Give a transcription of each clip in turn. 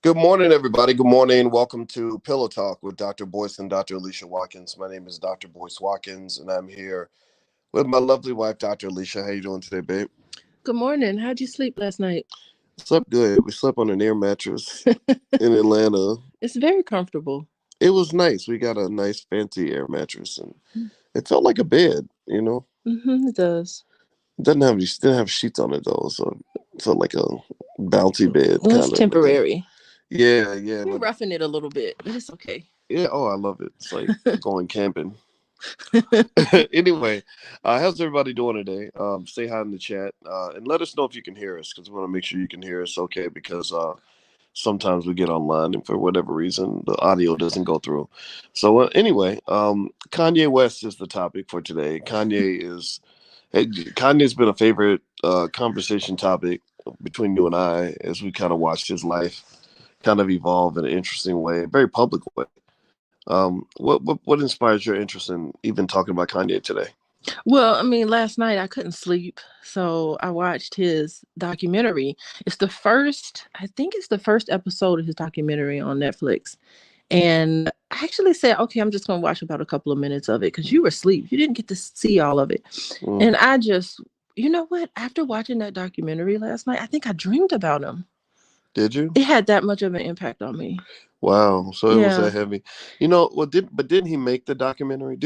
Good morning, everybody. Good morning. Welcome to Pillow Talk with Dr. Boyce and Dr. Alicia Watkins. My name is Dr. Boyce Watkins, and I'm here with my lovely wife, Dr. Alicia. How you doing today, babe? Good morning. How'd you sleep last night? Slept good. We slept on an air mattress in Atlanta. It's very comfortable. It was nice. We got a nice fancy air mattress, and it felt like a bed. It does. It didn't have sheets on it though, so it felt like a bouncy bed Well, it's kind of. temporary. Yeah, We're but roughing it a little bit, but it's okay. yeah. Oh, I love it. It's like going camping. Anyway, how's everybody doing today? Say hi in the chat and let us know if you can hear us because we want to make sure you can hear us okay because sometimes we get online and for whatever reason the audio doesn't go through. So anyway, Kanye West is the topic for today. Kanye's been a favorite conversation topic between you and I as we kind of watched his life kind of evolve in an interesting way, a very public way. What inspires your interest in even talking about Kanye today? Well, last night I couldn't sleep, so I watched his documentary. I think it's the first episode of his documentary on Netflix. And I actually said, okay, I'm just going to watch about a couple of minutes of it because you were asleep. You didn't get to see all of it. And I just, you know what? After watching that documentary last night, I think I dreamed about him. Did you? It had that much of an impact on me. Wow, so it was that heavy. Didn't he make the documentary?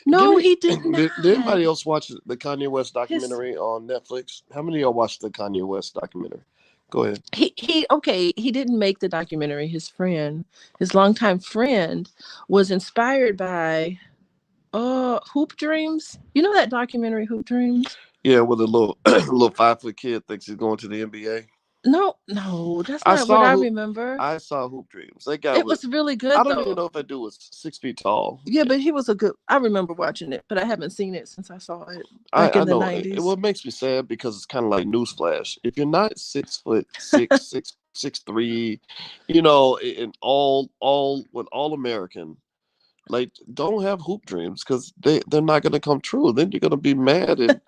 No, he did not. Did anybody else watch the Kanye West documentary on Netflix? How many of y'all watched the Kanye West documentary? Go ahead. He didn't make the documentary. His longtime friend, was inspired by Hoop Dreams. You know that documentary, Hoop Dreams? Yeah, with a little little 5-foot kid thinks he's going to the NBA. No, that's not what I remember. I saw Hoop Dreams. It was really good. I don't even know if that dude was 6 feet tall. Yeah, but he was I remember watching it, but I haven't seen it since I saw it back in the 90s. It makes me sad because it's kind of like newsflash. If you're not 6'6", 6'3", and all American, like don't have hoop dreams because they're not going to come true. Then you're going to be mad and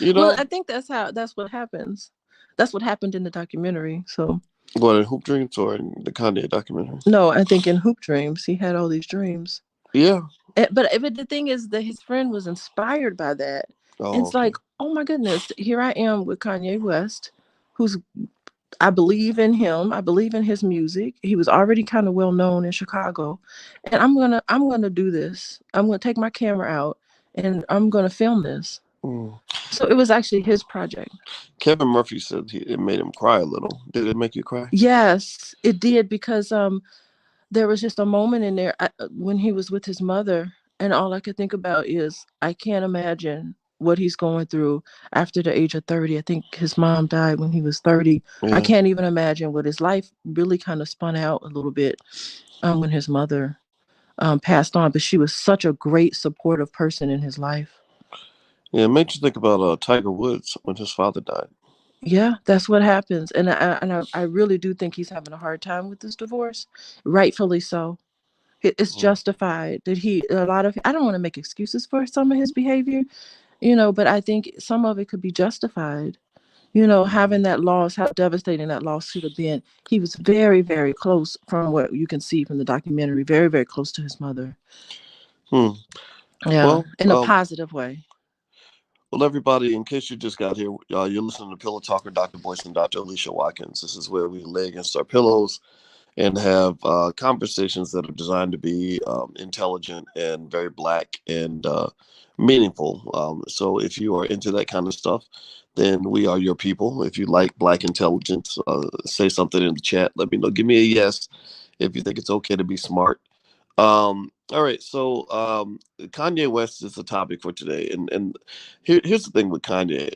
Well, I think that's what happens. That's what happened in the documentary. So what, in Hoop Dreams or in the Kanye documentary? No, I think in Hoop Dreams he had all these dreams. Yeah. But the thing is that his friend was inspired by that. It's like, oh my goodness, here I am with Kanye West, I believe in him. I believe in his music. He was already kind of well known in Chicago, and I'm gonna do this. I'm gonna take my camera out and I'm gonna film this. So it was actually his project. Kevin Murphy said it made him cry a little. Did it make you cry? Yes, it did, because there was just a moment in there when he was with his mother, and all I could think about is I can't imagine what he's going through after the age of 30. I think his mom died when he was 30. Yeah. I can't even imagine what his life really kind of spun out a little bit when his mother passed on, but she was such a great supportive person in his life. Yeah, it makes you think about Tiger Woods when his father died. Yeah, that's what happens. And I really do think he's having a hard time with this divorce. Rightfully so. It's justified that I don't want to make excuses for some of his behavior, but I think some of it could be justified. Having that loss, how devastating that loss should have been. He was very, very close, from what you can see from the documentary, very, very close to his mother. Yeah, well, in a positive way. Well, everybody, in case you just got here, you're listening to Pillow Talk with Dr. Boyce and Dr. Alicia Watkins. This is where we lay against our pillows and have conversations that are designed to be intelligent and very Black and meaningful. So if you are into that kind of stuff, then we are your people. If you like Black intelligence, say something in the chat. Let me know. Give me a yes if you think it's okay to be smart. All right, so Kanye West is the topic for today, and here's the thing with Kanye.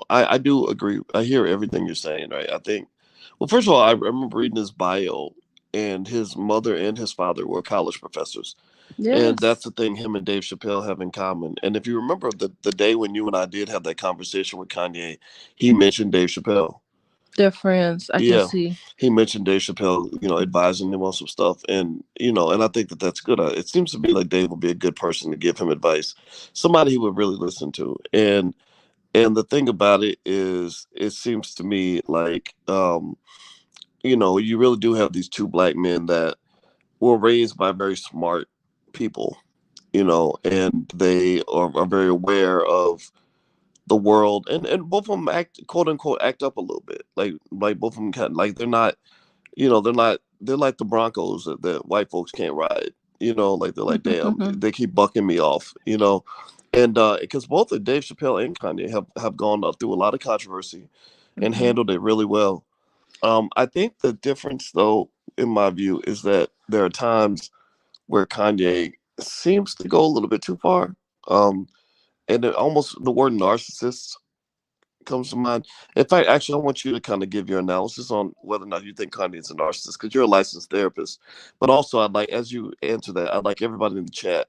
I do agree. I hear everything you're saying, right? I think, well, first of all, I remember reading his bio, and his mother and his father were college professors. Yes. And that's the thing him and Dave Chappelle have in common. And if you remember the day when you and I did have that conversation with Kanye, he mentioned Dave Chappelle. They're friends. I can see. He mentioned Dave Chappelle, advising him on some stuff. And, and I think that that's good. It seems to me like Dave would be a good person to give him advice. Somebody he would really listen to. And the thing about it is, it seems to me like, you really do have these two black men that were raised by very smart people, and they are very aware of the world, and both of them act, quote unquote, act up a little bit, like both of them kind, like they're like the Broncos that white folks can't ride, like they're like, damn, they keep bucking me off, and because both of Dave Chappelle and Kanye have gone up through a lot of controversy and handled it really well. I think the difference, though, in my view, is that there are times where Kanye seems to go a little bit too far. And almost the word narcissist comes to mind. In fact, actually, I want you to kind of give your analysis on whether or not you think Kanye is a narcissist, because you're a licensed therapist. But also, I'd like, as you answer that, I'd like everybody in the chat.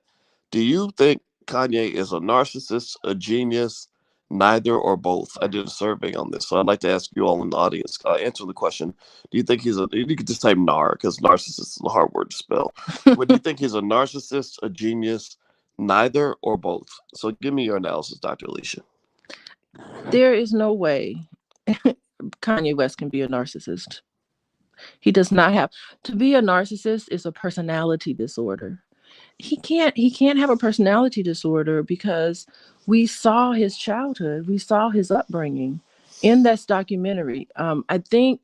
Do you think Kanye is a narcissist, a genius, neither or both? I did a survey on this, so I'd like to ask you all in the audience, answer the question. Do you think you could just type nar, because narcissist is a hard word to spell. But do you think he's a narcissist, a genius, neither or both? So give me your analysis, Dr. Alicia. There is no way Kanye West can be a narcissist. He does not have to be a narcissist is a personality disorder. He can't have a personality disorder because we saw his childhood, we saw his upbringing in this documentary. I think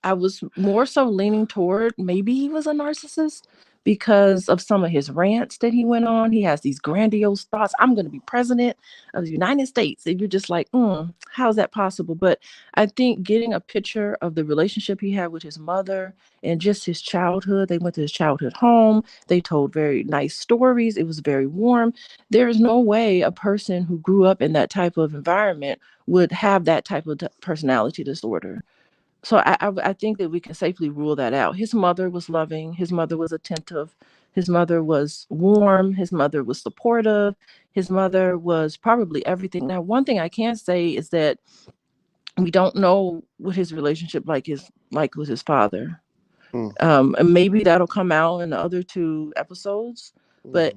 I was more so leaning toward maybe he was a narcissist because of some of his rants that he went on. He has these grandiose thoughts. I'm going to be president of the United States. And you're just like, how's that possible? But I think getting a picture of the relationship he had with his mother and just his childhood, they went to his childhood home. They told very nice stories. It was very warm. There is no way a person who grew up in that type of environment would have that type of personality disorder. So I think that we can safely rule that out. His mother was loving. His mother was attentive. His mother was warm. His mother was supportive. His mother was probably everything. Now, one thing I can say is that we don't know what his relationship is like with his father. And maybe that'll come out in the other two episodes, but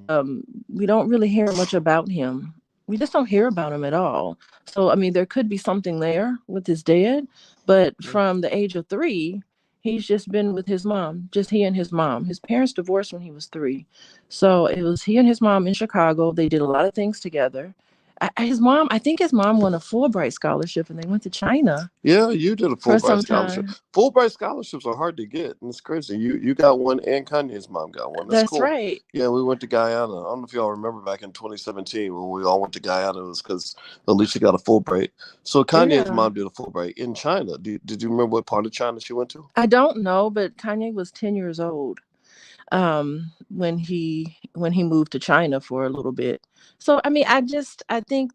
we don't really hear much about him. We just don't hear about him at all. So, I mean, there could be something there with his dad, but from the age of 3, he's just been with his mom, just he and his mom. His parents divorced when he was 3. So it was he and his mom in Chicago. They did a lot of things together. I think his mom won a Fulbright scholarship and they went to China. Yeah, you did a Fulbright scholarship. Fulbright scholarships are hard to get, and it's crazy. You got one, and Kanye's mom got one. That's cool. Right. Yeah, we went to Guyana. I don't know if y'all remember back in 2017 when we all went to Guyana. It was because Alicia got a Fulbright. So Kanye's mom did a Fulbright in China. Did you remember what part of China she went to? I don't know, but Kanye was 10 years old when he moved to China for a little bit. So I mean, I think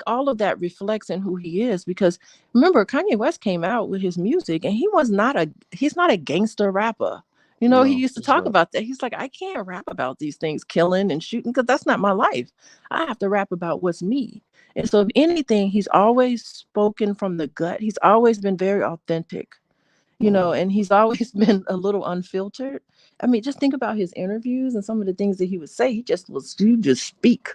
all of that reflects in who he is, because remember, Kanye West came out with his music and he's not a gangster rapper. He used to talk about that. He's like, I can't rap about these things, killing and shooting, because that's not my life. I have to rap about what's me. And so if anything, he's always spoken from the gut. He's always been very authentic. And he's always been a little unfiltered. I mean, just think about his interviews and some of the things that he would say. You just speak.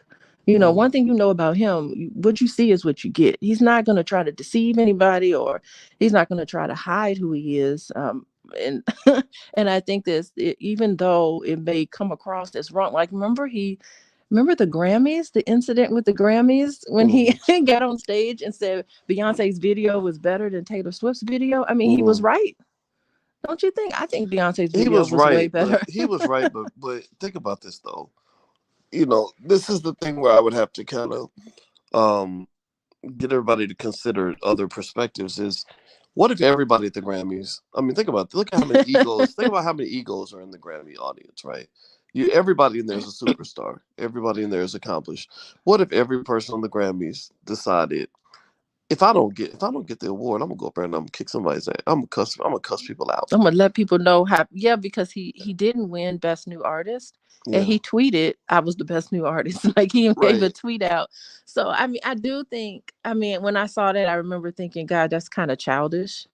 One thing about him, what you see is what you get. He's not going to try to deceive anybody, or he's not going to try to hide who he is. And and I think this, even though it may come across as wrong, like remember the Grammys, the incident with the Grammys when he got on stage and said Beyonce's video was better than Taylor Swift's video. I mean, he was right. Don't you think? I think Beyonce's video was way better. He was right, but think about this though. This is the thing where I would have to kind of get everybody to consider other perspectives. Is what if everybody at the Grammys? I mean, think about it. Look at how many egos. Think about how many egos are in the Grammy audience, right? Everybody in there is a superstar. Everybody in there is accomplished. What if every person on the Grammys decided, if I don't get the award, I'm gonna go up there and I'm gonna kick somebody's ass. I'm gonna cuss people out. I'm gonna let people know how. Yeah, because he didn't win Best New Artist, and he tweeted, "I was the best new artist." Like he gave a tweet out. So I mean, I do think. I mean, when I saw that, I remember thinking, God, that's kind of childish.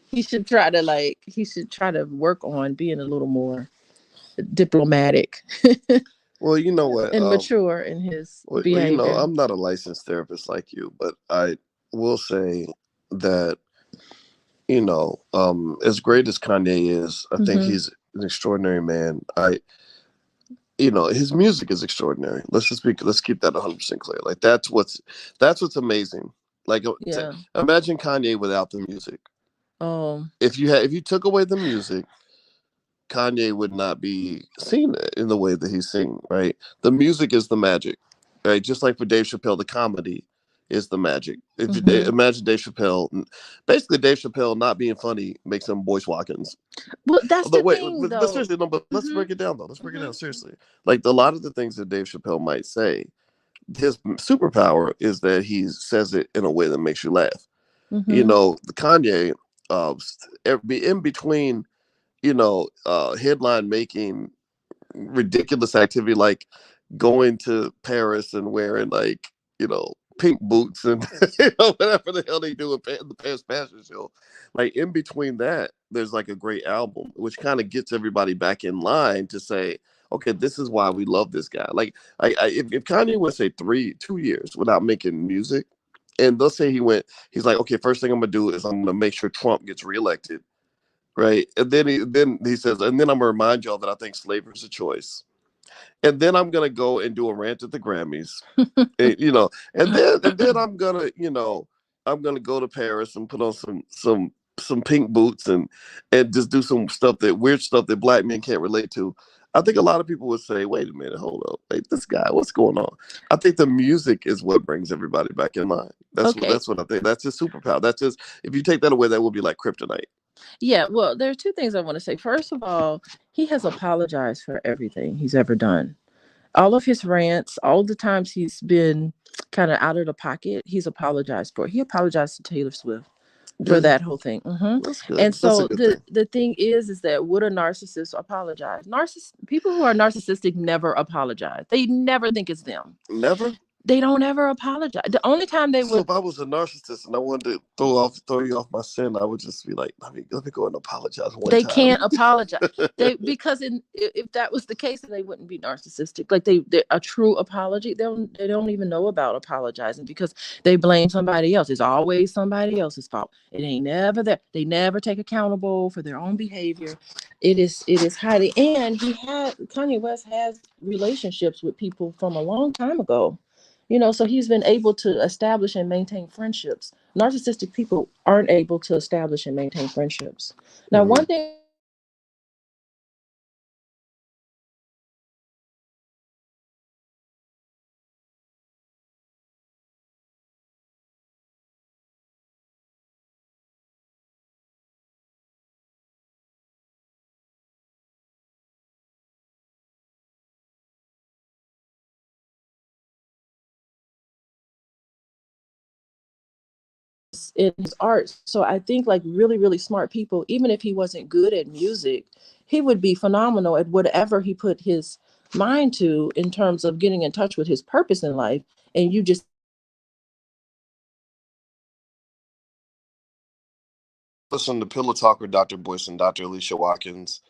He should try to work on being a little more diplomatic. Well, you know what? And mature in his behavior. I'm not a licensed therapist like you, but I will say that, as great as Kanye is, I think Mm-hmm. he's an extraordinary man. His music is extraordinary. Let's keep that 100% clear. Like that's what's amazing. Like Yeah. imagine Kanye without the music. Oh. If you took away the music, Kanye would not be seen in the way that he's seen, right? The music is the magic, right? Just like for Dave Chappelle, the comedy is the magic. If you Mm-hmm. imagine Dave Chappelle, basically Dave Chappelle not being funny makes him Boyce Watkins. Well, that's Although the wait, thing, but though. seriously, no, but let's Mm-hmm. break it down though. Let's break it down Mm-hmm. seriously. Like a lot of the things that Dave Chappelle might say, his superpower is that he says it in a way that makes you laugh. Mm-hmm. The Kanye, in between, headline making ridiculous activity like going to Paris and wearing like pink boots and whatever the hell they do in the Paris Fashion Show. Like in between that, there's like a great album which kind of gets everybody back in line to say, okay, this is why we love this guy. Like, if Kanye went say 2 years without making music, and let's say he's like, okay, first thing I'm gonna do is I'm gonna make sure Trump gets reelected, right? And then he says, and then I'm gonna remind y'all that I think slavery is a choice. And then I'm gonna go and do a rant at the Grammys. And then I'm gonna go to Paris and put on some pink boots and just do some weird stuff that black men can't relate to. I think a lot of people would say, wait a minute, hold up. Like this guy, what's going on? I think the music is what brings everybody back in line. That's what Okay. that's what I think. That's his superpower. That's just if you take that away, that would be like kryptonite. Yeah, well, there are two things I want to say. First of all, he has apologized for everything he's ever done. All of his rants, all the times he's been kind of out of the pocket, he's apologized for. He apologized to Taylor Swift for Did he? that whole thing. That's good. And That's a so good thing. the thing is that would a narcissist apologize? People who are narcissistic never apologize. They never think it's them. Never. They don't ever apologize. The only time they So would, if I was a narcissist and I wanted to throw you off my sin, I would just be like, let me go and apologize one they time. can't apologize. Because if that was the case, then they wouldn't be narcissistic. Like they a true apology, they don't even know about apologizing because they blame somebody else. It's always somebody else's fault. It ain't never that. They never take accountable for their own behavior. It is highly, and Kanye West has relationships with people from a long time ago. So he's been able to establish and maintain friendships. Narcissistic people aren't able to establish and maintain friendships. Now, Hmm. one thing I want to say about in his art. So I think like really, really smart people, even if he wasn't good at music, he would be phenomenal at whatever he put his mind to in terms of getting in touch with his purpose in life. And you just Listen to Pillow Talk with Dr. Boyce and Dr. Alicia Watkins.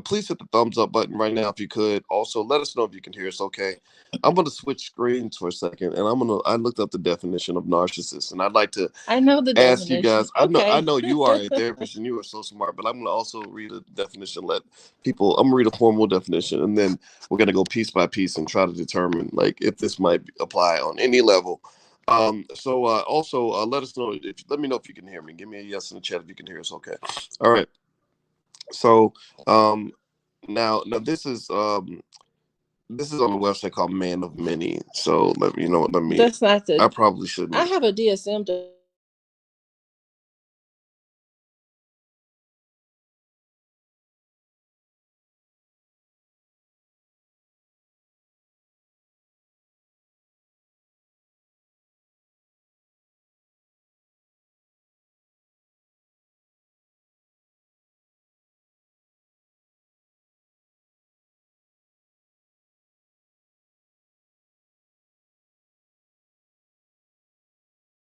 Please hit the thumbs up button right now if you could. Also, let us know if you can hear us okay. I'm going to switch screens for a second, and I looked up the definition of narcissist, and I'd like to I know the ask you definition. guys. I know Okay. you are a therapist and you are so smart, but I'm going to also read a definition. I'm going to read a formal definition, and then we're going to go piece by piece and try to determine like if this might apply on any level. Also, let us know let me know if you can hear me. Give me a yes in the chat if you can hear us. Okay. All right. So um, now this is on a website called Man of Many. So let me you know what. Let me. That's not I the. probably I shouldn't. have a DSM definition of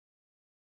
narcissist.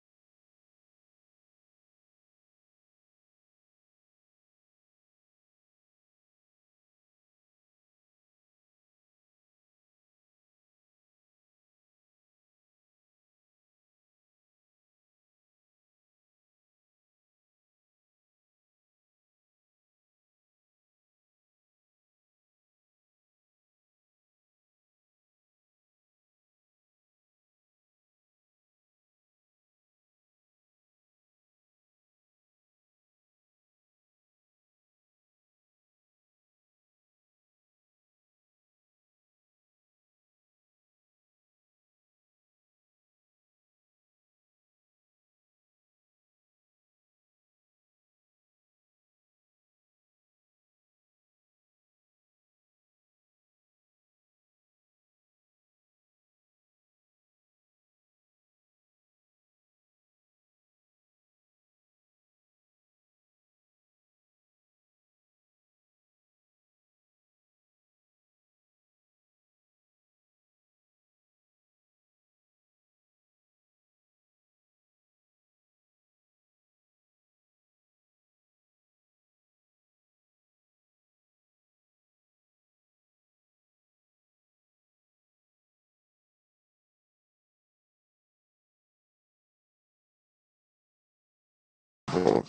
Oh.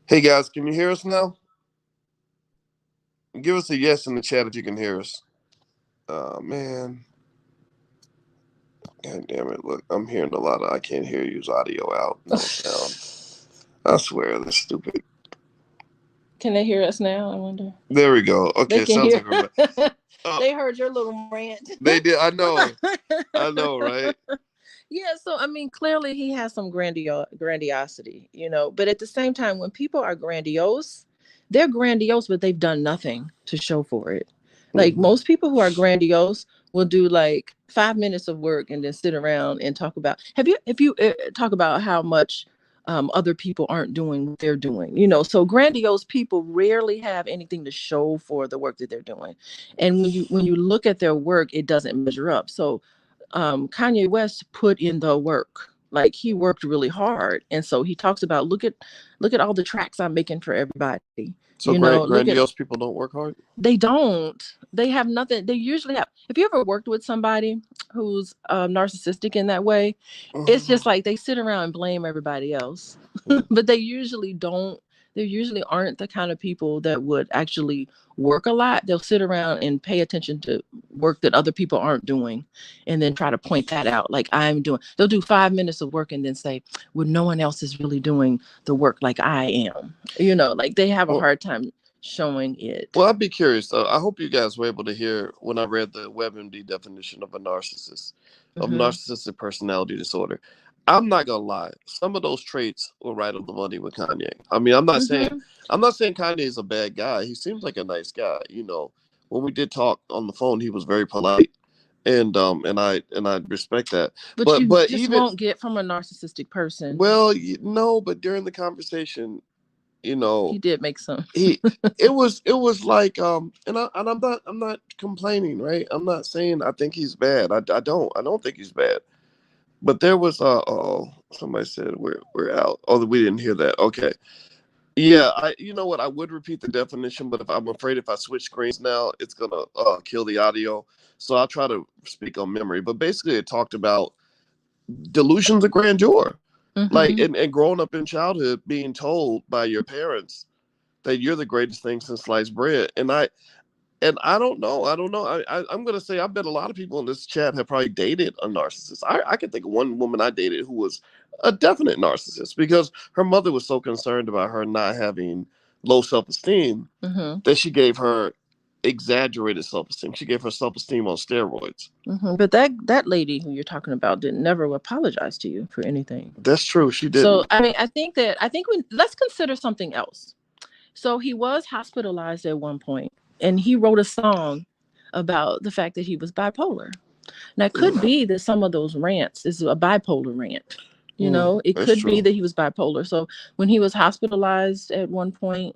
Hey guys, can you hear us now? Give us a yes in the chat if you can hear us. Oh man. God damn it. Look, I'm hearing a lot of I can't hear you's audio out. No sound. I swear, that's stupid. Can they hear us now? I wonder. There we go. Okay, they can sounds hear. like we're They heard your little rant. They did. I know. I know, right? Yeah, so I mean, clearly he has some grandiosity, but at the same time, when people are grandiose, they're grandiose, but they've done nothing to show for it. Like most people who are grandiose will do like 5 minutes of work and then sit around and talk about. If you talk about how much other people aren't doing what they're doing, so grandiose people rarely have anything to show for the work that they're doing, and when you look at their work, it doesn't measure up. So Kanye West put in the work. Like he worked really hard, and so he talks about look at all the tracks I'm making for everybody. So grandiose people don't work hard? They don't. They have nothing. They usually have. If you ever worked with somebody who's narcissistic in that way, it's just like they sit around and blame everybody else. But they usually don't. They usually aren't the kind of people that would actually work a lot. They'll sit around and pay attention to work that other people aren't doing and then try to point that out. Like I'm doing. They'll do 5 minutes of work and then say, well, no one else is really doing the work like I am. Like they have a hard time showing it. Well, I'd be curious. I hope you guys were able to hear when I read the WebMD definition of a narcissist, of narcissistic personality disorder. I'm not gonna lie. Some of those traits were right on the money with Kanye. I mean, I'm not saying Kanye is a bad guy. He seems like a nice guy. When we did talk on the phone, he was very polite, and I respect that. But you just even won't get from a narcissistic person. Well, no, but during the conversation, he did make some. It was like and I'm not complaining, right? I'm not saying I think he's bad. I don't think he's bad. But there was somebody said we're out. Oh, we didn't hear that. Okay. Yeah, you know what? I would repeat the definition, but I'm afraid if I switch screens now, it's gonna kill the audio. So I'll try to speak on memory. But basically, it talked about delusions of grandeur, like and growing up in childhood, being told by your parents that you're the greatest thing since sliced bread. And I don't know. I'm gonna say I bet a lot of people in this chat have probably dated a narcissist. I can think of one woman I dated who was a definite narcissist because her mother was so concerned about her not having low self-esteem that she gave her exaggerated self-esteem. She gave her self-esteem on steroids. But that lady who you're talking about didn't never apologize to you for anything. That's true. She didn't. So I mean, I think let's consider something else. So he was hospitalized at one point, and he wrote a song about the fact that he was bipolar. Now, it could be that some of those rants is a bipolar rant. It could be that he was bipolar. So when he was hospitalized at one point,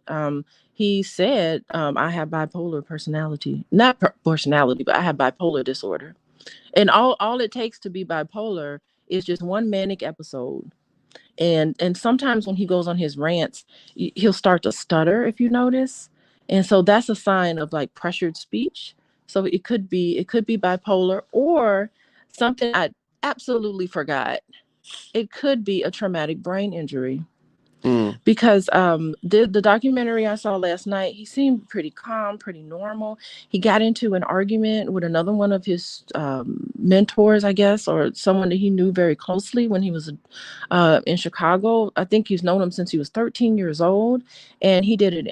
he said, I have bipolar personality. Not personality, but I have bipolar disorder. And all it takes to be bipolar is just one manic episode. And sometimes when he goes on his rants, he'll start to stutter, if you notice. And so that's a sign of like pressured speech. So it could be bipolar or something I absolutely forgot. It could be a traumatic brain injury. Because the documentary I saw last night, he seemed pretty calm, pretty normal. He got into an argument with another one of his mentors, I guess, or someone that he knew very closely when he was in Chicago. I think he's known him since he was 13 years old. And he did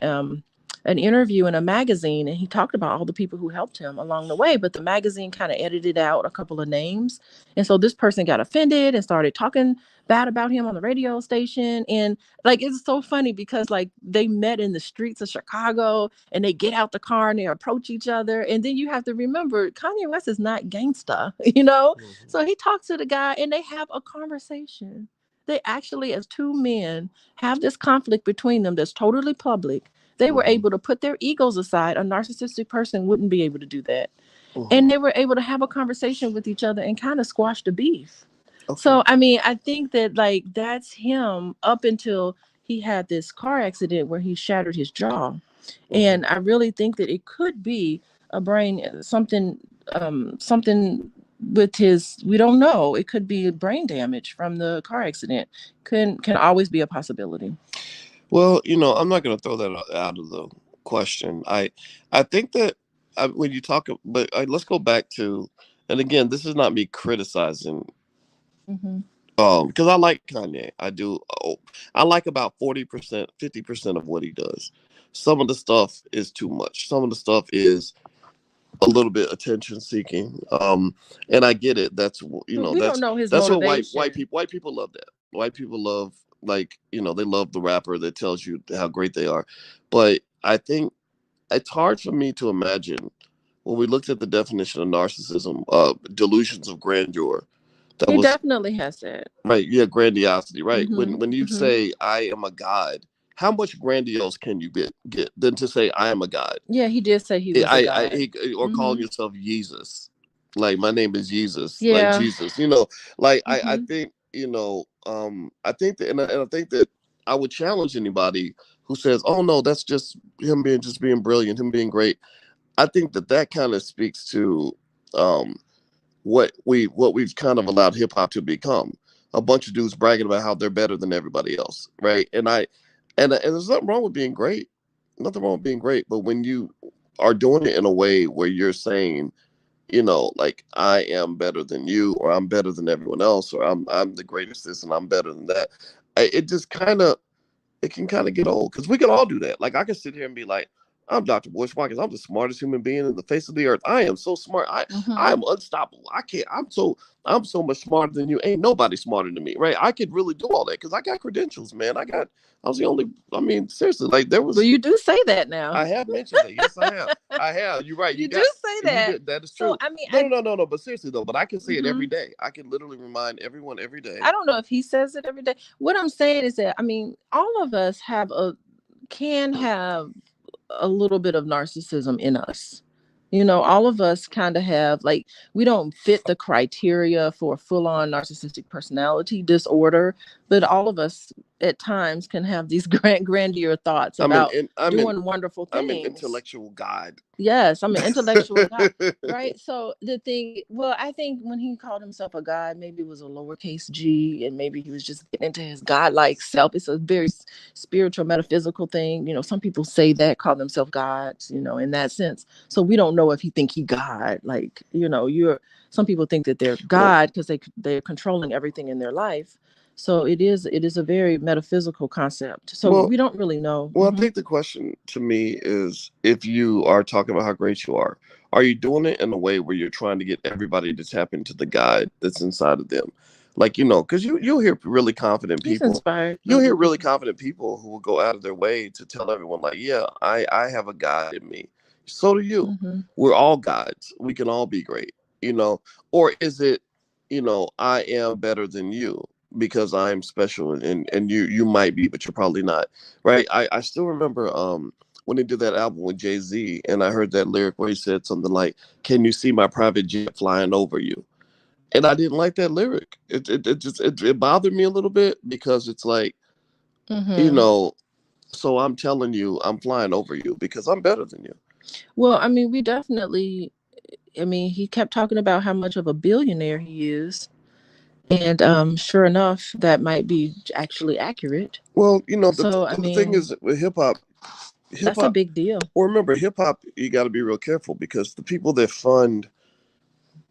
an interview in a magazine, and he talked about all the people who helped him along the way. But the magazine kind of edited out a couple of names. And so this person got offended and started talking bad about him on the radio station. And like, it's so funny because like they met in the streets of Chicago and they get out the car and they approach each other. And then you have to remember Kanye West is not gangsta, So he talks to the guy and they have a conversation. They actually, as two men, have this conflict between them that's totally public. They were able to put their egos aside. A narcissistic person wouldn't be able to do that. And they were able to have a conversation with each other and kind of squash the beef. Okay. So, I mean, I think that like that's him up until he had this car accident where he shattered his jaw. And I really think that it could be a brain, something with his, we don't know. It could be brain damage from the car accident. Can always be a possibility. Well, I'm not going to throw that out of the question. I think that when you talk, but let's go back to, and again, this is not me criticizing, Mm-hmm. because I like Kanye. I do. I like about 40%, 50% of what he does. Some of the stuff is too much. Some of the stuff is a little bit attention seeking. And I get it. That's But we don't know his that's what white motivation. people love that. White people love, like, they love the rapper that tells you how great they are. But I think it's hard for me to imagine when we looked at the definition of narcissism, delusions of grandeur. That He was definitely has that. right. Yeah, grandiosity. Right. Mm-hmm. When you Mm-hmm. say I am a god, how much grandiose can you get than to say I am a god? Yeah, he did say he was a god. Or calling Mm-hmm. yourself Jesus, like my name is Jesus, like Yeah. Jesus. Like I Mm-hmm. think I think that, and I think that I would challenge anybody who says, "Oh no, that's just him being brilliant, him being great." I think that kind of speaks to um what we've kind of allowed hip hop to become. A bunch of dudes bragging about how they're better than everybody else, right? And there's nothing wrong with being great, nothing wrong with being great. But when you are doing it in a way where you're saying, like I am better than you, or I'm better than everyone else, or I'm the greatest this and I'm better than that, it just kind of it can kind of get old, because we can all do that. Like I can sit here and be like, I'm Dr. Boyce Watkins. I'm the smartest human being in the face of the earth. I am so smart. I Mm-hmm. am unstoppable. I can't. I'm so much smarter than you. Ain't nobody smarter than me, right? I could really do all that because I got credentials, man. I was the only. I mean, seriously, like there Well, was. you do say that now. I have mentioned that. Yes, I have. I have. You're right. You do say You that. did. That is So true. I mean, No. But seriously though, but I can say it every mm-hmm. day. I can literally remind everyone every day. I don't know if he says it every day. What I'm saying is that, I mean, all of us can have a little bit of narcissism in us. All of us kind of have, like, we don't fit the criteria for full-on narcissistic personality disorder, but all of us at times can have these grandeur thoughts I'm an. about doing wonderful I'm an things. intellectual god. Yes, I'm an intellectual guy, right? So the thing, well, I think when he called himself a god, maybe it was a lowercase g, and maybe he was just getting into his godlike self. It's a very spiritual, metaphysical thing. Some people say that, call themselves gods, in that sense. So we don't know if he think he God. Like, some people think that they're Well, God because they're controlling everything in their life. So it is a very metaphysical concept. So well, we don't really know. Well, I think the question to me is, if you are talking about how great you are you doing it in a way where you're trying to get everybody to tap into the guide that's inside of them? Like, because you'll hear really confident He's people. inspired You'll hear other really people. confident people who will go out of their way to tell everyone, like, yeah, I have a guide in me. So do you. Mm-hmm. We're all guides. We can all be great, or is it, I am better than you because I'm special, and you might be, but you're probably not. Right. I still remember when they did that album with Jay-Z, and I heard that lyric where he said something like, "Can you see my private jet flying over you?" And I didn't like that lyric. It bothered me a little bit, because it's like, you Mm-hmm. know, so I'm telling you I'm flying over you because I'm better than you. Well, I mean, we definitely. I mean, he kept talking about how much of a billionaire he is, and sure enough, that might be actually accurate. Well, So, I the thing mean, is with hip that's a hop. big deal. Well, remember, hip hop, you got to be real careful, because the people that fund,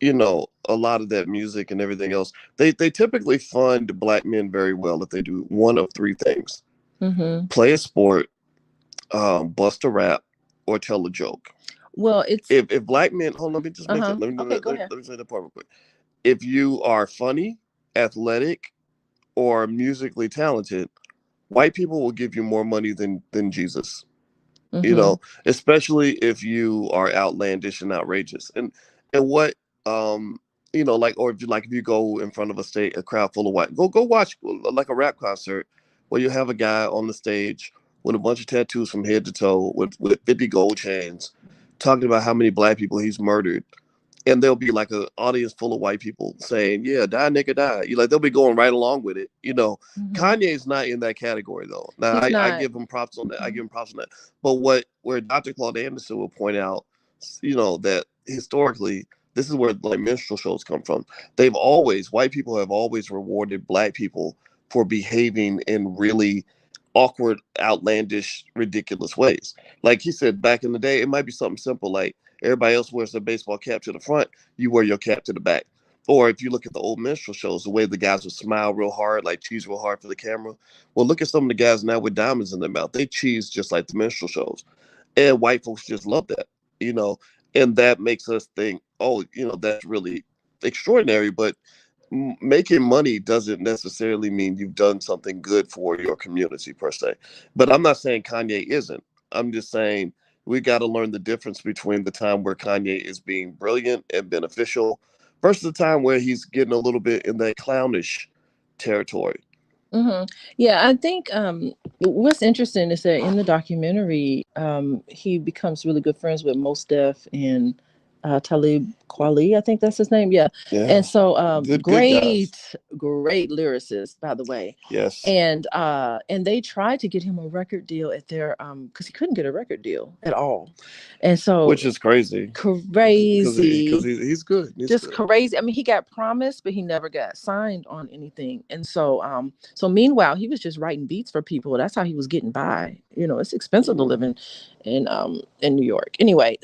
a lot of that music and everything else, they typically fund black men very well if they do one of three things: Mm-hmm. play a sport, bust a rap, or tell a joke. Well, it's If black men, hold on, let me just make that. uh-huh. Okay, go ahead. Let me say that part real quick. If you are funny, athletic, or musically talented, white people will give you more money than Jesus. Mm-hmm. Especially if you are outlandish and outrageous. And what like, or if you go in front of a crowd full of white, go watch like a rap concert where you have a guy on the stage with a bunch of tattoos from head to toe, with 50 gold chains, talking about how many black people he's murdered. And there'll be like an audience full of white people saying, "Yeah, die, nigga, die." They'll be going right along with it. Mm-hmm. Kanye's not in that category though. Now, He's I not. give him props on that. I Mm-hmm. give him props on that. But where Dr. Claude Anderson will point out, that historically this is where like minstrel shows come from. White people have always rewarded black people for behaving in really awkward, outlandish, ridiculous ways. Like he said back in the day, it might be something simple like everybody else wears their baseball cap to the front, you wear your cap to the back. Or if you look at the old minstrel shows, the way the guys would smile real hard, like cheese real hard for the camera. Well, look at some of the guys now with diamonds in their mouth. They cheese just like the minstrel shows. And white folks just love that, you know, and that makes us think, oh, that's really extraordinary. But making money doesn't necessarily mean you've done something good for your community per se. But I'm not saying Kanye isn't. I'm just saying we got to learn the difference between the time where Kanye is being brilliant and beneficial versus the time where he's getting a little bit in that clownish territory. Yeah, I think what's interesting is that in the documentary, he becomes really good friends with Mos Def and Talib Kweli, I think that's his name. Yeah, Yeah. and so Good guys. great lyricist, by the way. Yes. And they tried to get him a record deal at their because he couldn't get a record deal at all, and so Which is crazy. Crazy. Because he's good. Just crazy. I mean, he got promised, but he never got signed on anything. And so, meanwhile, he was just writing beats for people. That's how he was getting by. It's expensive to live in New York. Anyway,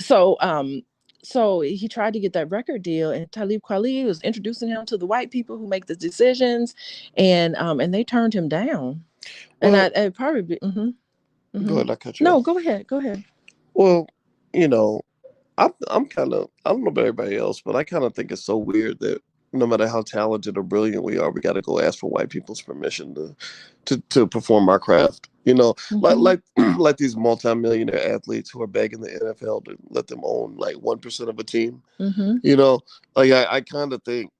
so he tried to get that record deal, and Talib Kweli was introducing him to the white people who make the decisions, and they turned him down. Well, and I probably be, Go ahead, I cut you No, off. go ahead. Well, I'm kind of, I don't know about everybody else, but I kind of think it's so weird that no matter how talented or brilliant we are, we got to go ask for white people's permission to perform our craft. Like like these multimillionaire athletes who are begging the NFL to let them own like 1% of a team. Like I kind of think,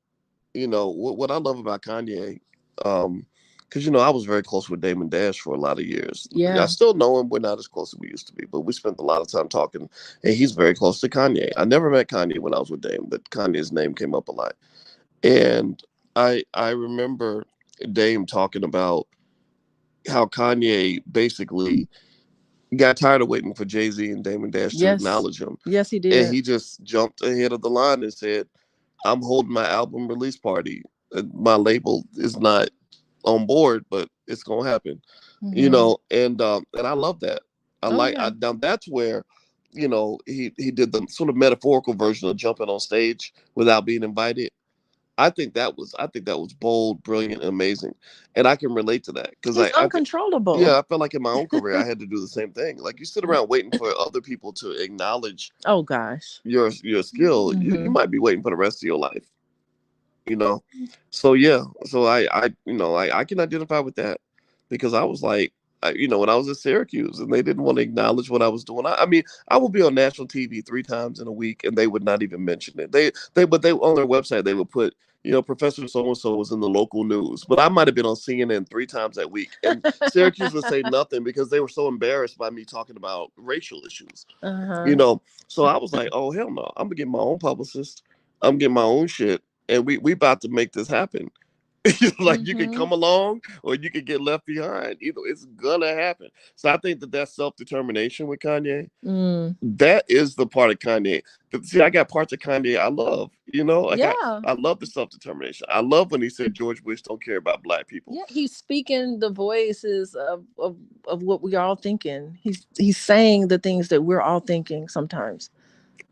what I love about Kanye, because I was very close with Damon Dash for a lot of years. Yeah, I still know him. We're not as close as we used to be, but we spent a lot of time talking. And he's very close to Kanye. I never met Kanye when I was with Dame, but Kanye's name came up a lot. And I remember Dame talking about how Kanye basically got tired of waiting for Jay-Z and Damon Dash to acknowledge him. Yes, he did. And he just jumped ahead of the line and said, I'm holding my album release party. My label is not on board, but it's gonna happen. And I love that. Now that's where he did the sort of metaphorical version of jumping on stage without being invited. I think that was bold, brilliant, and amazing, and I can relate to that because it's uncontrollable. I felt like in my own career I had to do the same thing. Like you sit around waiting for other people to acknowledge. Oh gosh, your skill. You might be waiting for the rest of your life. So yeah, so I can identify with that because I was like, when I was at Syracuse and they didn't want to acknowledge what I was doing. I mean, I would be on national TV 3 times in a week and they would not even mention it. But they on their website they would put, Professor so and so was in the local news, but I might have been on CNN 3 times that week, and Syracuse would say nothing because they were so embarrassed by me talking about racial issues. So I was like, oh hell no, I'm gonna get my own publicist. I'm getting my own shit. And we about to make this happen. Like you can come along or you can get left behind. Either it's gonna happen. So I think that's self-determination with Kanye. That is the part of Kanye. See, I got parts of Kanye I love. I love the self-determination. I love when he said George Bush don't care about black people. Yeah, he's speaking the voices of what we all thinking. He's saying the things that we're all thinking sometimes.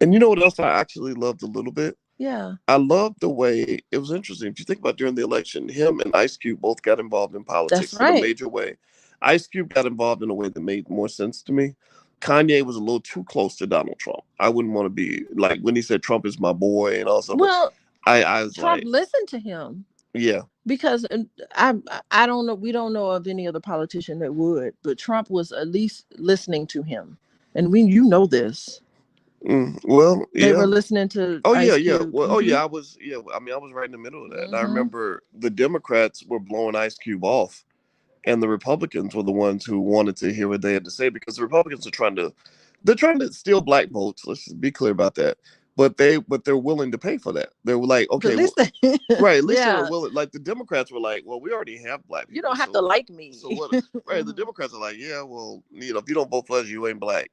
And you know what else I actually loved a little bit? Yeah. I love the way it was interesting. If you think about during the election, him and Ice Cube both got involved in politics in a major way. Ice Cube got involved in a way that made more sense to me. Kanye was a little too close to Donald Trump. I wouldn't want to be like when he said Trump is my boy and all stuff. Well, I was Trump listened to him. Yeah. Because I don't know. We don't know of any other politician that would, but Trump was at least listening to him, and this. Well, they were listening to. Ice Cube. Well, I was. Yeah, I mean, I was right in the middle of that. And I remember the Democrats were blowing Ice Cube off, and the Republicans were the ones who wanted to hear what they had to say because the Republicans are trying to steal black votes. Let's just be clear about that. But they're willing to pay for that. They were like, okay, right? At least they're willing. Like the Democrats were like, well, we already have black people. You don't have to like me. So what? Right? The Democrats are like, yeah, well, if you don't vote for us, you ain't black.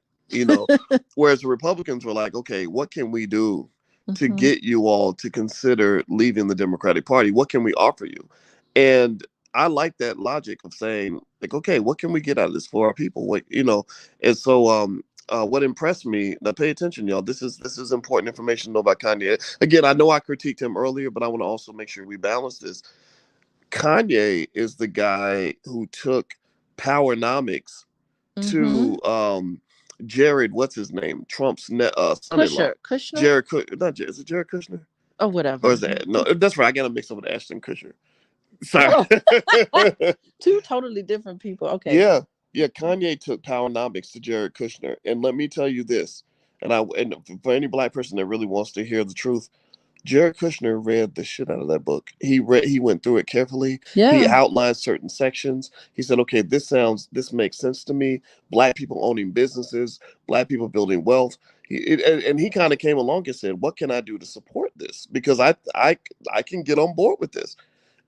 Whereas the Republicans were like, okay, what can we do to Mm-hmm. get you all to consider leaving the Democratic Party. What can we offer you? And I like that logic of saying, like, okay, what can we get out of this for our people? What, and so what impressed me, now pay attention, y'all. This is important information to know about Kanye. Again, I know I critiqued him earlier, but I want to also make sure we balance this. Kanye is the guy who took powernomics Mm-hmm. to Jared, what's his name? Trump's son-in-law. Kushner, Not Jared, is it Jared Kushner? or Or whatever. is that no? That's right. I got to mix up with Ashton Kutcher. Sorry. Oh, two totally different people. Okay. Yeah, yeah. Kanye took powernomics to Jared Kushner, and let me tell you this. And for any black person that really wants to hear the truth, Jared Kushner read the shit out of that book. He went through it carefully. He Yeah, outlined certain sections. He said, okay, this makes sense to me. Black people owning businesses, black people building wealth. And he kind of came along and said, what can I do to support this? Because I can get on board with this.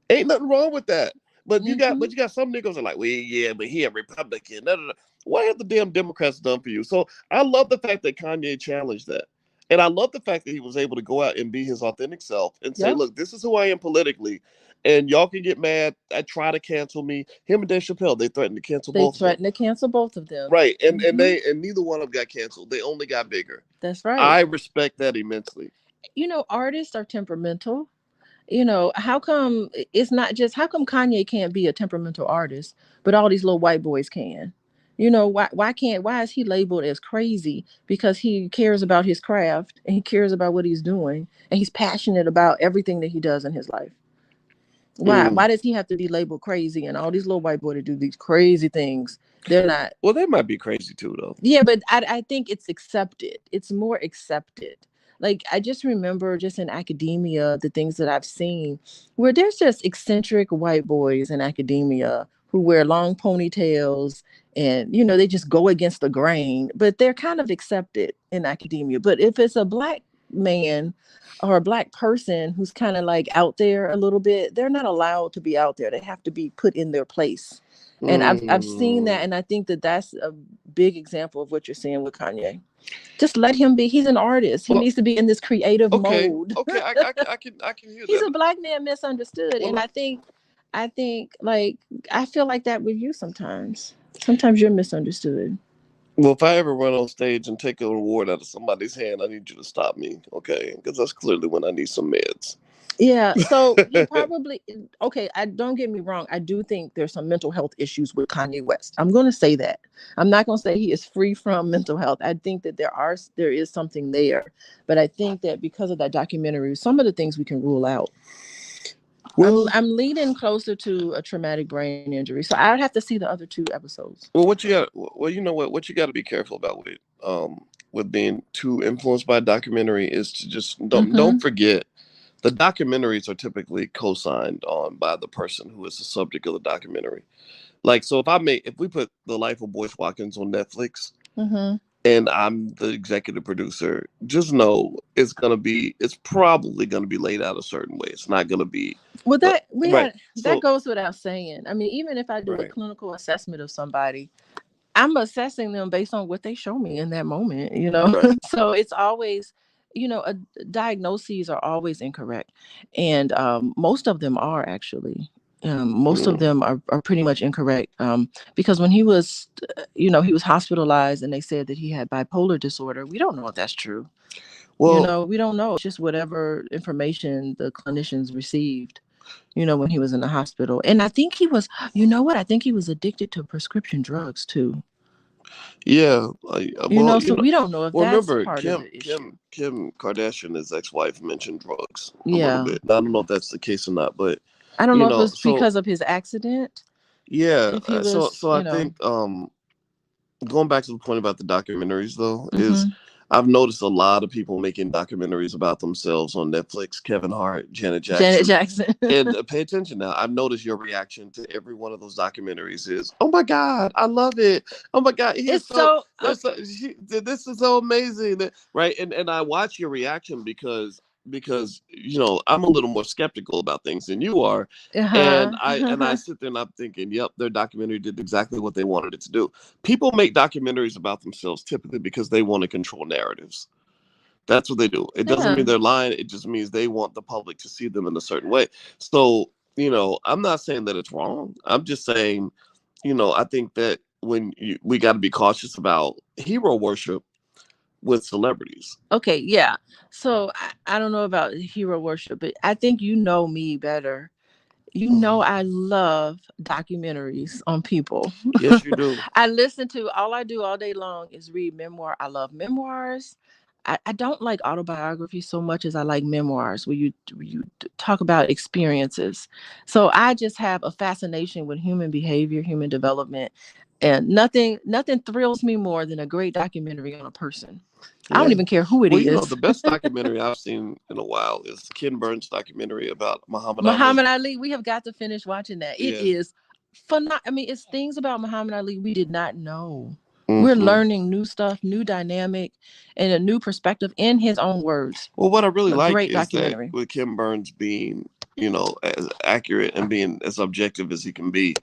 Ain't nothing wrong with that. Mm-hmm. But you got some niggas that are like, well, yeah, but he a Republican. Da, da, da. What have the damn Democrats done for you? So I love the fact that Kanye challenged that. And I love the fact that he was able to go out and be his authentic self and say, Yep. look, this is who I am politically. And y'all can get mad. I try to cancel me. Him and Dave Chappelle, they threatened to cancel They both of them. threatened to cancel both of them. Right. Mm-hmm. And neither one of them got canceled. They only got bigger. That's right. I respect that immensely. Artists are temperamental. How come it's not just how come Kanye can't be a temperamental artist, but all these little white boys can? Why is he labeled as crazy? Because he cares about his craft and he cares about what he's doing and he's passionate about everything that he does in his life. Why Mm. does he have to be labeled crazy and all these little white boys that do these crazy things? They're not. Well, they might be crazy too, though. Yeah, but I think it's accepted. It's more accepted. Like I just remember just in academia, the things that I've seen where there's just eccentric white boys in academia who wear long ponytails and they just go against the grain, but they're kind of accepted in academia. But if it's a black man or a black person who's kind of like out there a little bit, they're not allowed to be out there. They have to be put in their place. And I've seen that, Mm. and I think that that's a big example of what you're seeing with Kanye. Just let him be. He's an artist. He Well, needs to be in this creative okay, mode. okay, I can hear He's that. a black man misunderstood, Well, and I think like I feel like that with you sometimes. Sometimes you're misunderstood. well, if I ever run on stage and take an award out of somebody's hand, I need you to stop me, okay? Because that's clearly when I need some meds. Yeah, so you probably okay. I don't get me wrong. I do think there's some mental health issues with Kanye West. I'm going to say that. I'm not going to say he is free from mental health. I think that there is something there, but I think that because of that documentary, some of the things we can rule out. I'm Well, I'm leaning closer to a traumatic brain injury, so I would have to see the other two episodes. what you got? Well, you know what you got to be careful about with being too influenced by a documentary is to just don't Mm-hmm. forget the documentaries are typically co-signed on by the person who is the subject of the documentary. Like, so if we put The Life of Boyce Watkins on Netflix, Mm-hmm. and I'm the executive producer, just know it's probably gonna be laid out a certain way. It's not gonna be Well, the that we right. had that So goes without saying. I mean, even if I do a right. clinical assessment of somebody, I'm assessing them based on what they show me in that moment. Right. So it's always, diagnoses are always incorrect. And most of them are actually. Most of Mm. them are pretty much incorrect. Because when he was hospitalized and they said that he had bipolar disorder, we don't know if that's true. Well, We don't know. It's just whatever information the clinicians received, when he was in the hospital. And I think he was, you know what? I think he was addicted to prescription drugs too. yeah. So we don't know if Well, that's remember part of the issue. Kim Kardashian, his ex-wife, mentioned drugs a little Yeah. bit. Now, I don't know if that's the case or not, but I don't know if it was so because of his accident. yeah. If he So was, I think going back to the point about the documentaries though is hmm I've noticed a lot of people making documentaries about themselves on Netflix. Kevin Hart, Janet Janet Jackson. Jackson. And pay attention now. I've noticed your reaction to every one of those documentaries is, "Oh my God, I love it! Oh my God, he is It's so. so This is so amazing!" Right? And I watch your reaction because I'm a little more skeptical about things than you are, and I uh-huh. sit there and I'm thinking, "Yep, their documentary did exactly what they wanted it to do." People make documentaries about themselves typically because they want to control narratives. That's what they do. It doesn't mean Yeah. they're lying. It just means they want the public to see them in a certain way. So, I'm not saying that it's wrong. I'm just saying, I think that we got to be cautious about hero worship with celebrities. Okay, yeah. So I don't know about hero worship, but I think you know me better. You know Mhm. I love documentaries on people. Yes, you do. I listen to all I do all day long is read memoir. I love memoirs. I don't like autobiography so much as I like memoirs where you talk about experiences. So I just have a fascination with human behavior, human development, and nothing thrills me more than a great documentary on a person. I don't Yeah. even care who it Well, is. the best documentary I've seen in a while is Ken Burns' documentary about Muhammad Ali. Muhammad Ali, we have got to finish watching that. It Yeah. is fun. I mean, it's things about Muhammad Ali we did not know. We're Hmm. learning new stuff, new dynamic, and a new perspective in his own words. Well, what I really A like great is that documentary. with Ken Burns being, as accurate and being as objective as he can be,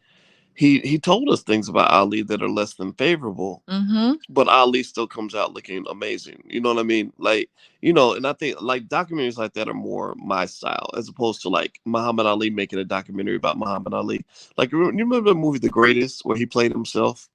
he told us things about Ali that are less than favorable, Mm-hmm. but Ali still comes out looking amazing. You know what I mean? Like, and I think like documentaries like that are more my style as opposed to like Muhammad Ali making a documentary about Muhammad Ali. Like, you remember the movie The Greatest where he played himself?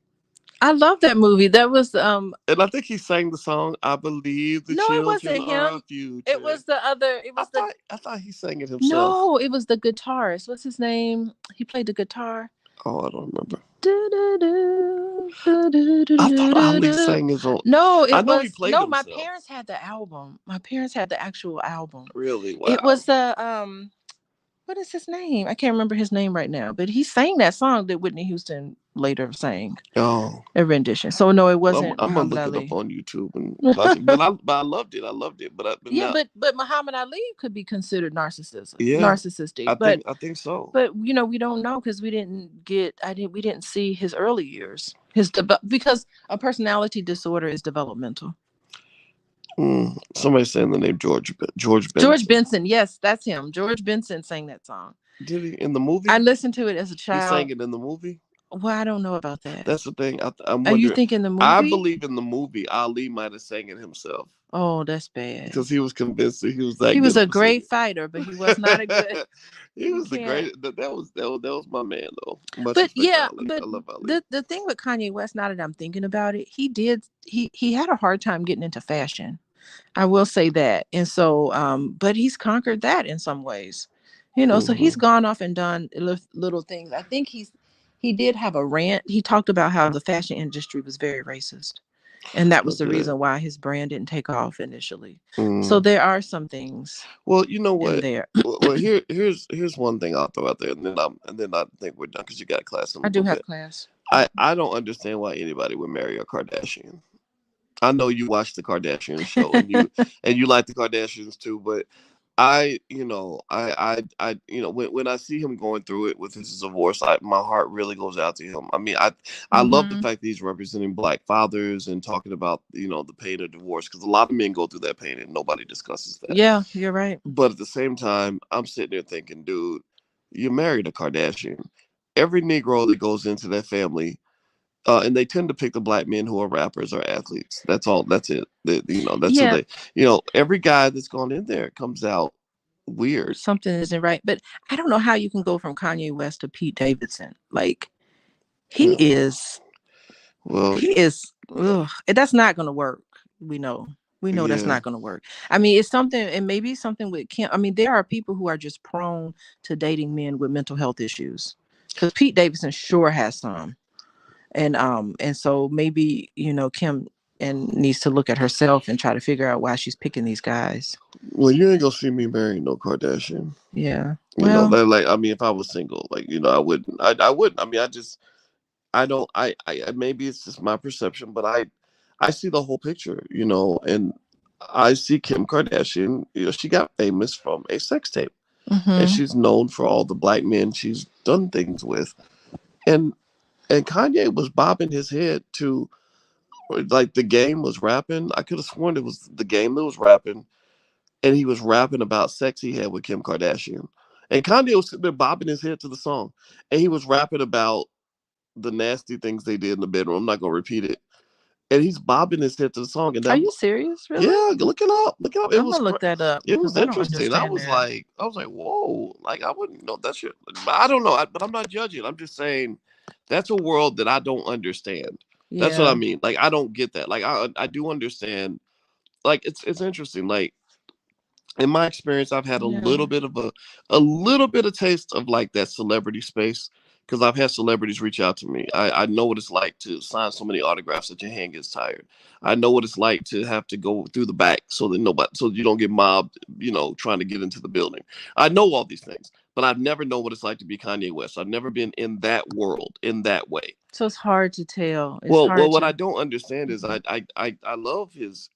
I love that movie. That was And I think he sang the song, I believe the no, it children wasn't are our him. It future. was the other. It I was the thought I thought he sang it himself. no. It was the guitarist. What's his name? He played the guitar. Oh, I don't remember. Do-do-do, do-do-do-do-do-do-do. I thought Ali sang his own. No, I it know he was played no. My himself. parents had the album. My parents had the actual album. Really? It Wow. was the what is his name? I can't remember his name right now, but he sang that song that Whitney Houston later sang Oh, a rendition. So no, it I'm, wasn't I'm gonna Muhammad look it up Ali. on YouTube and watch it. But I loved it. I loved it. But Yeah, now, but Muhammad Ali could be considered yeah, narcissistic, I think so. but we don't know because we didn't see his early years because a personality disorder is developmental. Somebody saying the name George George Benson. Benson, yes, that's him. George Benson sang that song. Did he in the I movie? listened to it as a He sang child. it in the movie. Well, I don't know about that. That's the thing. I'm Are you wondering. thinking the I movie? believe in the movie Ali might have sang it himself Oh, that's bad. because he was convinced that he was He that was good a of a singer. great fighter, but he was not a good. He You was the can't. great. That was my man though. Much But respect to yeah, Ali. but I love Ali. the thing with Kanye West, now that I'm thinking about it, he had a hard time getting into fashion. I will say that. And so, but he's conquered that in some ways, so he's Hmm. gone off and done little things. I think he did have a rant. He talked about how the fashion industry was very racist. And that was the Okay. reason why his brand didn't take off initially. So Mm. there are some things Well, you know in what? there. Well, here's one thing I'll throw out there, and then I think we're done because you got class in a I do little have bit. class. I don't understand why anybody would marry a Kardashian. I know you watch the Kardashian show and you like the Kardashians too, but when I see him going through it with his divorce, my heart really goes out to him. I mean, I love the Hmm. fact that he's representing Black fathers and talking about the pain of divorce because a lot of men go through that pain and nobody discusses that. Yeah, you're right. But at the same time, I'm sitting there thinking, dude, you married a Kardashian. Every Negro that goes into that family, and they tend to pick the black men who are rappers or athletes. That's all. That's it. That's who Yeah, they. Every guy that's gone in there comes out weird. something isn't right. But I don't know how you can go from Kanye West to Pete Davidson. Like he Yeah. is, Well, he is. Ugh, that's not going to work. We know. We know that's yeah. not going to work. I mean, it's something, and maybe something with Kim. I mean, there are people who are just prone to dating men with mental health issues. Because Pete Davidson sure has some, and so maybe Kim and needs to look at herself and try to figure out why she's picking these guys. Well, you ain't gonna see me marrying no Kardashian. Yeah. Well, Like I mean, if I was single, like I wouldn't. I wouldn't. I mean, I don't. Maybe it's just my perception, but I see the whole picture. And I see Kim Kardashian. She got famous from a sex tape, and hmm she's known for all the black men she's done things with. And Kanye was bobbing his head to like the game was rapping. I could have sworn it was the game that was rapping, and he was rapping about sex he had with Kim Kardashian. And Kanye was sitting there bobbing his head to the song, and he was rapping about the nasty things they did in the bedroom. I'm not gonna repeat it. and he's bobbing his head to the song. And Are I'm you serious? Really? yeah, look it up, look it up. I'm gonna look that up It because was I don't interesting. understand that. I was like, whoa, like I wouldn't know that shit. I don't know, but I'm not judging. I'm just saying that's a world that I don't understand. That's what I Yeah. mean. Like I don't get that. Like I do understand. Like it's interesting. Like in my experience, I've had Yeah. a little bit of taste of like that celebrity space because I've had celebrities reach out to me. I know what it's like to sign so many autographs that your hand gets tired. I know what it's like to have to go through the back so you don't get mobbed, trying to get into the building. I know all these things, but I've never known what it's like to be Kanye West. I've never been in that world in that way. So it's hard to tell. It's Well, hard what I to. don't understand is Mhm. I love his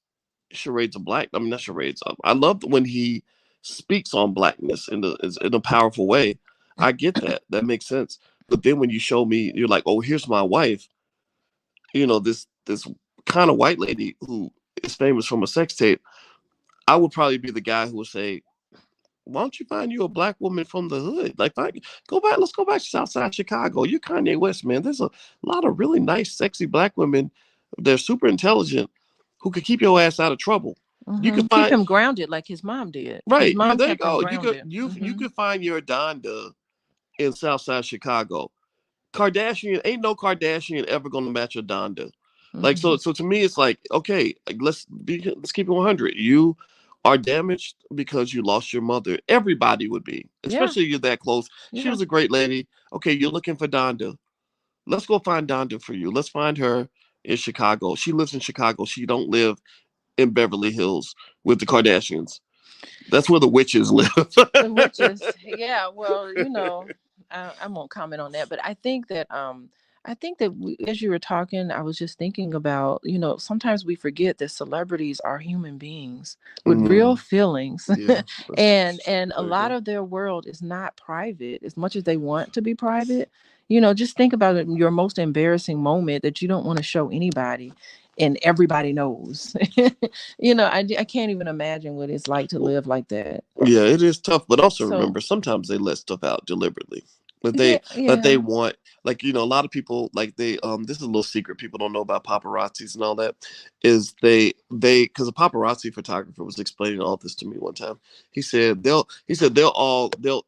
charades of black. I mean, not charades. I love when he speaks on blackness in a powerful way. I get that. That makes sense. But then when you show me, you're like, oh, here's my wife. This kind of white lady who is famous from a sex tape. I would probably be the guy who would say, why don't you find you a black woman from the hood? Like, go back. Let's go back to Southside Chicago. You're Kanye West, man. There's a lot of really nice, sexy black women. They're super intelligent, who could keep your ass out of trouble. You could Keep find him grounded like his mom did. His right. Yeah, mom there you kept him go. You could grounded. you could find your Donda in Southside Chicago. Kardashian ain't no Kardashian ever gonna match a Donda. Like so to me it's like, okay, like, let's keep it 100. You are damaged because you lost your mother. Everybody would be, Yeah. especially if you're that close. She Yeah. was a great lady. Okay, you're looking for Donda. Let's go find Donda for you. Let's find her in Chicago. She lives in Chicago. She don't live in Beverly Hills with the Kardashians. That's where the witches live. The witches. Yeah. Well, I won't comment on that, but I think that as you were talking, I was just thinking about, sometimes we forget that celebrities are human beings with real Mm, feelings. yeah, And a there you lot go. of their world is not private as much as they want to be private. Just think about it, your most embarrassing moment that you don't want to show anybody and everybody knows. I can't even imagine what it's like to live like that. Yeah, it is tough, but also So remember sometimes they let stuff out deliberately. But yeah, they yeah. want, like, a lot of people, like, they this is a little secret people don't know about paparazzis and all that, is they because a paparazzi photographer was explaining all this to me one time. He said they'll call the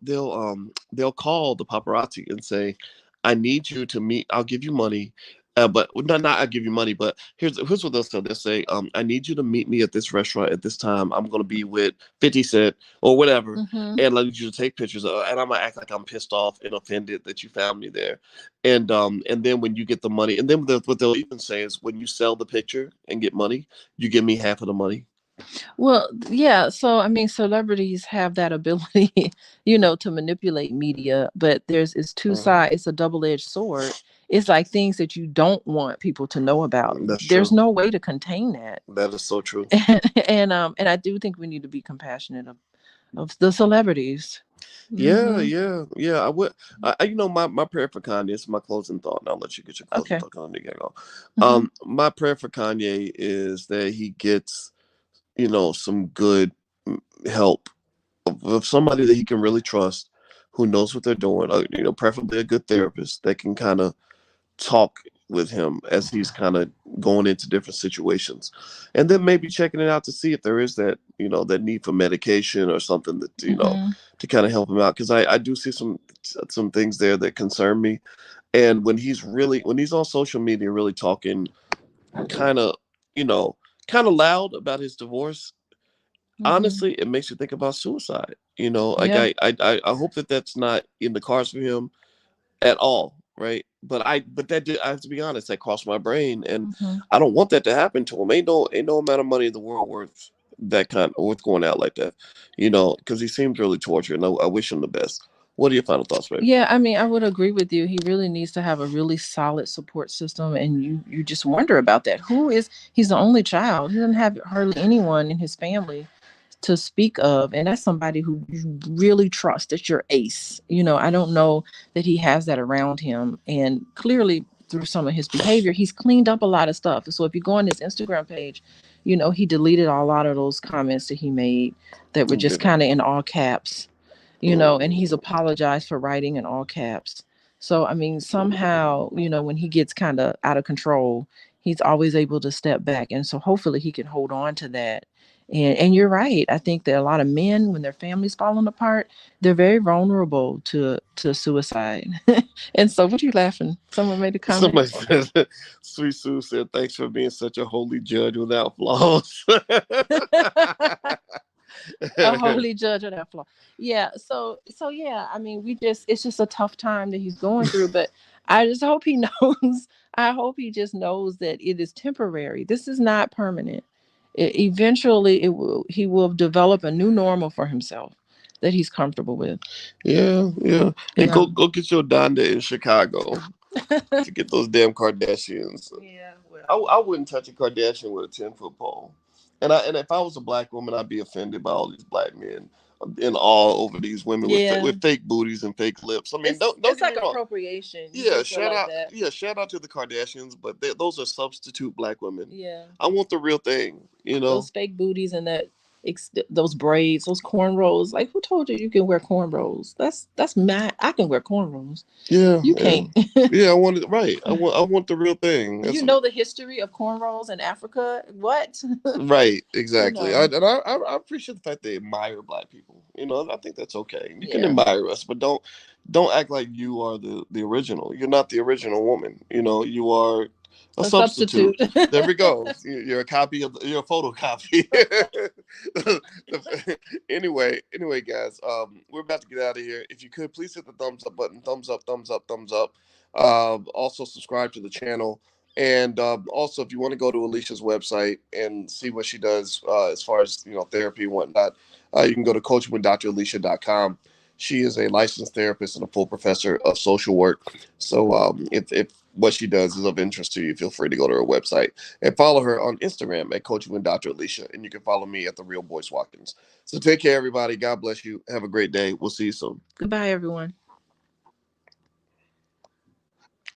paparazzi and say, I need you to meet, I'll give you money. But not I'll give you money, but here's what they'll say. They'll say, I need you to meet me at this restaurant at this time. I'm gonna be with 50 Cent or whatever, Mm-hmm. and I need you to take pictures. And I'm gonna act like I'm pissed off and offended that you found me there. And then when you get the money, and then what they'll even say is, when you sell the picture and get money, you give me half of the money. Well, yeah. So, I mean, celebrities have that ability, to manipulate media, but it's two Mhm. sides. It's a double-edged sword. It's like things that you don't want people to know about. That's There's true. no way to contain that. That is so true. And I do think we need to be compassionate of the celebrities. Yeah, Hmm. yeah, yeah. I would. My prayer for Kanye. This is my closing thought, and I'll let you get your closing Okay. thought. Kanye, you gotta go. Hmm. My prayer for Kanye is that he gets, some good help of somebody that he can really trust, who knows what they're doing. Preferably a good therapist that can kind of talk with him as he's kind of going into different situations, and then maybe checking it out to see if there is that need for medication or something that Hmm. to kind of help him out, because I do see some things there that concern me. And when he's on social media really talking kind of you know kind of loud about his divorce, Hmm. honestly it makes you think about suicide. Like Yeah. I hope that that's not in the cards for him at all, right? But that did, I have to be honest, that crossed my brain, and Hmm. I don't want that to happen to him. Ain't no amount of money in the world worth going out like that, because he seems really tortured, and I wish him the best. What are your final thoughts, babe? Yeah, I mean, I would agree with you. He really needs to have a really solid support system, and you just wonder about that. He's the only child. He doesn't have hardly anyone in his family to speak of, and that's somebody who you really trust. That's your ace. I don't know that he has that around him, and clearly through some of his behavior, he's cleaned up a lot of stuff. So if you go on his Instagram page, he deleted a lot of those comments that he made that were just Yeah. kind of in all caps, and he's Mm. apologized for writing in all caps. So, I mean, somehow, when he gets kind of out of control, he's always able to step back. And so hopefully he can hold on to that. And you're right. I think that a lot of men, when their family's falling apart, they're very vulnerable to suicide. And so, what are you laughing? Someone made a comment. Somebody said, Sweet Sue said, thanks for being such a holy judge without flaws. A holy judge of that flaw. Yeah. So yeah. I mean, it's just a tough time that he's going through. But I just hope he knows. I hope he just knows that it is temporary. This is not permanent. Eventually, he will develop a new normal for himself that he's comfortable with. Yeah, yeah. And Yeah. go get your Donda in Chicago. Forget those damn Kardashians. Yeah. I wouldn't touch a Kardashian with a 10-foot pole. And if I was a black woman, I'd be offended by all these black men in all over these women Yeah. with fake booties and fake lips. I mean, don't It's get like me wrong. appropriation. You Yeah, just feel like that. shout out to the Kardashians, but those are substitute black women. Yeah. I want the real thing, you know. Those fake booties and those braids, those cornrows. Like, who told you can wear cornrows? That's mad. I can wear cornrows. Yeah, You yeah. can't. Yeah, I want it right. I want the real thing. You know the history of cornrows in Africa? What? Right, exactly. know. I appreciate the fact they admire black people. You know, I think that's okay. You can Yeah. admire us, but don't act like you are the original. You're not the original woman. You know, you are a substitute. There we go. You're a copy of you're a photocopy. Anyway, guys, we're about to get out of here. If you could please hit the thumbs up button, thumbs up, thumbs up, thumbs up. Also subscribe to the channel. And also, if you want to go to Alicia's website and see what she does as far as therapy and whatnot, you can go to coachingwithdralicia.com. She is a licensed therapist and a full professor of social work. So if what she does is of interest to you, feel free to go to her website and follow her on Instagram at Coaching with Dr. Alicia. And you can follow me at The Real Boyce Watkins. So take care, everybody. God bless you. Have a great day. We'll see you soon. Goodbye, everyone.